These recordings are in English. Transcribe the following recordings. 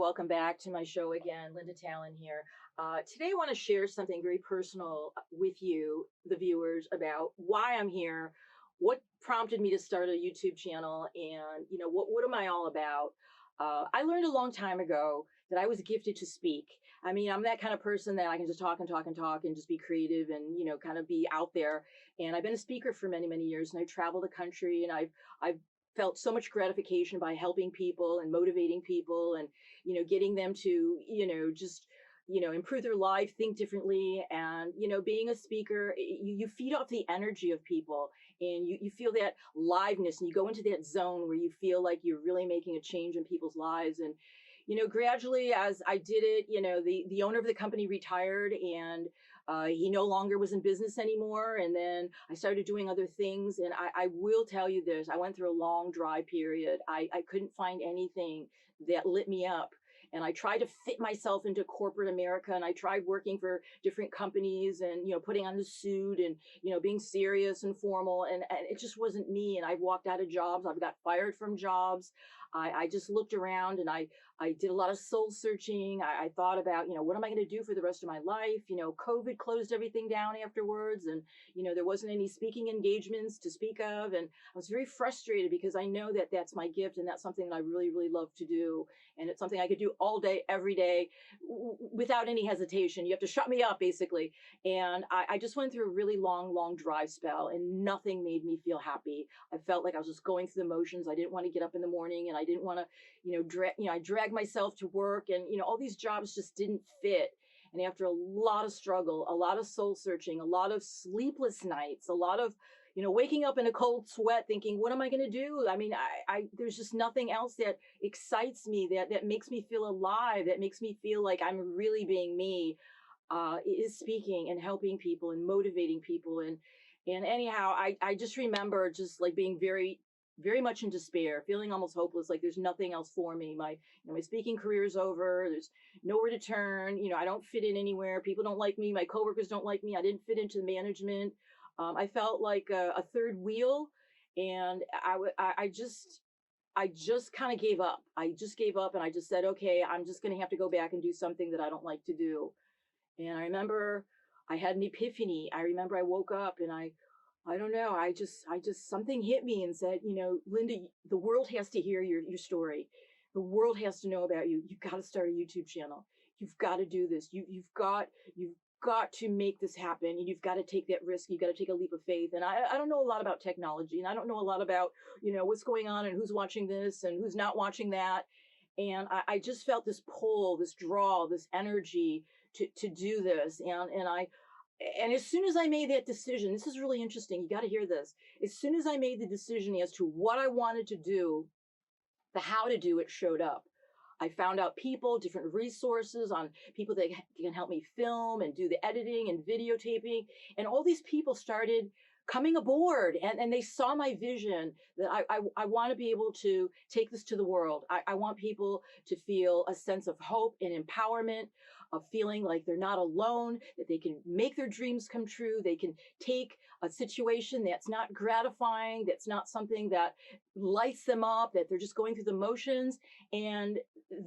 welcome back to my show again. Linda Talon here. Today, I want to share something very personal with you, the viewers, about why I'm here, what prompted me to start a YouTube channel, and what am I all about? I learned a long time ago that I was gifted to speak. I mean, I'm that kind of person that I can just talk and talk and talk and just be creative and kind of be out there. And I've been a speaker for many, many years, and I travel the country, and I've felt so much gratification by helping people and motivating people and getting them to just improve their life, think differently. And being a speaker, you feed off the energy of people, and you feel that liveness, and you go into that zone where you feel like you're really making a change in people's lives. And gradually, as I did it, the owner of the company retired, and he no longer was in business anymore. And then I started doing other things. And I will tell you this, I went through a long dry period. I couldn't find anything that lit me up. And I tried to fit myself into corporate America, and I tried working for different companies and, putting on the suit and, being serious and formal. And it just wasn't me. And I walked out of jobs. I've got fired from jobs. I just looked around, and I did a lot of soul searching. I thought about, what am I going to do for the rest of my life? COVID closed everything down afterwards, and, there wasn't any speaking engagements to speak of. And I was very frustrated because I know that that's my gift, and that's something that I really, really love to do. And it's something I could do all day, every day, without any hesitation. You have to shut me up, basically. And I just went through a really long, long dry spell, and nothing made me feel happy. I felt like I was just going through the motions. I didn't want to get up in the morning, and I didn't want to, I dragged myself to work, and, all these jobs just didn't fit. And after a lot of struggle, a lot of soul searching, a lot of sleepless nights, a lot of, waking up in a cold sweat thinking, what am I going to do? I mean, there's just nothing else that excites me, that makes me feel alive, that makes me feel like I'm really being me, is speaking and helping people and motivating people. And anyhow, I just remember just like being very, very much in despair, feeling almost hopeless, like there's nothing else for me. My speaking career is over. There's nowhere to turn. I don't fit in anywhere. People don't like me. My coworkers don't like me. I didn't fit into the management. I felt like a third wheel, and I just kind of gave up. I just gave up, and I just said, okay, I'm just going to have to go back and do something that I don't like to do. And I remember I had an epiphany. I remember I woke up, and I don't know. I just something hit me and said, Linda, the world has to hear your story. The world has to know about you. You've got to start a YouTube channel. You've got to do this. You've got to make this happen. And you've got to take that risk. You've got to take a leap of faith. And I don't know a lot about technology, and I don't know a lot about, what's going on and who's watching this and who's not watching that. And I just felt this pull, this draw, this energy to do this. And as soon as I made that decision, this is really interesting. You got to hear this. As soon as I made the decision as to what I wanted to do, the how to do it showed up. I found out people, different resources on people that can help me film and do the editing and videotaping. And all these people started coming aboard, and they saw my vision that I want to be able to take this to the world. I want people to feel a sense of hope and empowerment, of feeling like they're not alone, that they can make their dreams come true. They can take a situation that's not gratifying, that's not something that lights them up, that they're just going through the motions, and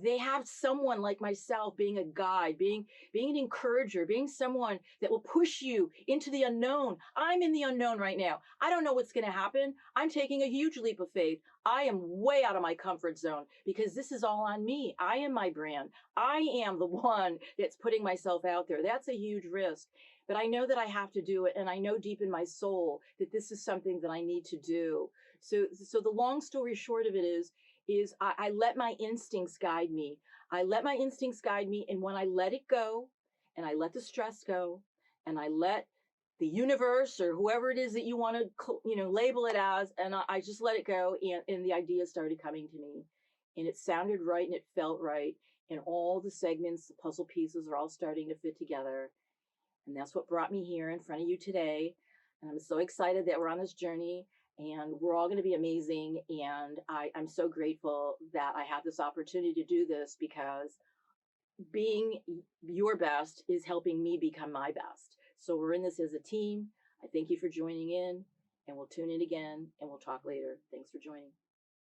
they have someone like myself being a guide, being an encourager, being someone that will push you into the unknown. I'm in the unknown right now. I don't know what's going to happen. I'm taking a huge leap of faith. I am way out of my comfort zone because this is all on me. I am my brand. I am the one that's putting myself out there. That's a huge risk. But I know that I have to do it. And I know deep in my soul that this is something that I need to do. So the long story short of it is I let my instincts guide me. I let my instincts guide me. And when I let it go, and I let the stress go, and I let the universe or whoever it is that you want to, label it as, and I just let it go, and the ideas started coming to me, and it sounded right, and it felt right, and all the segments, the puzzle pieces are all starting to fit together, and that's what brought me here in front of you today. And I'm so excited that we're on this journey, and we're all going to be amazing. And I'm so grateful that I have this opportunity to do this, because being your best is helping me become my best. So we're in this as a team. I thank you for joining in, and we'll tune in again, and we'll talk later. Thanks for joining.